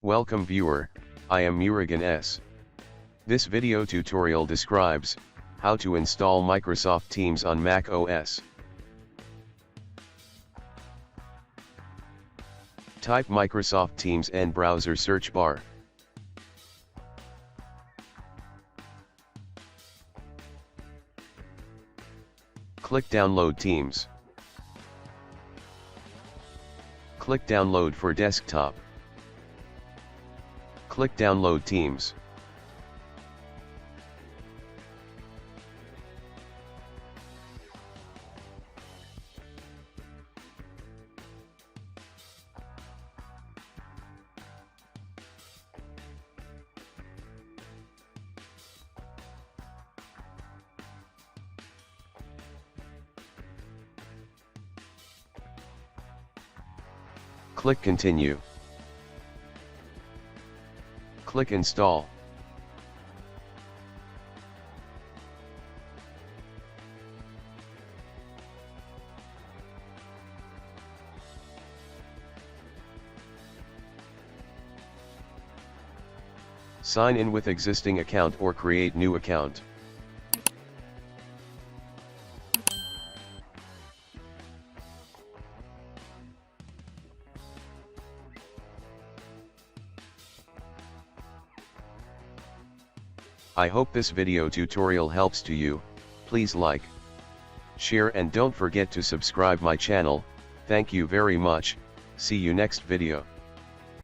Welcome viewer, I am Murugan S. This video tutorial describes how to install Microsoft Teams on macOS. Type Microsoft Teams in browser search bar. Click Download Teams. Click Download for desktop. Click Download Teams. Click Continue. Click Install. Sign in with existing account or create new account. I hope this video tutorial helps to you. Please like, share and don't forget to subscribe my channel. Thank you very much. See you next video.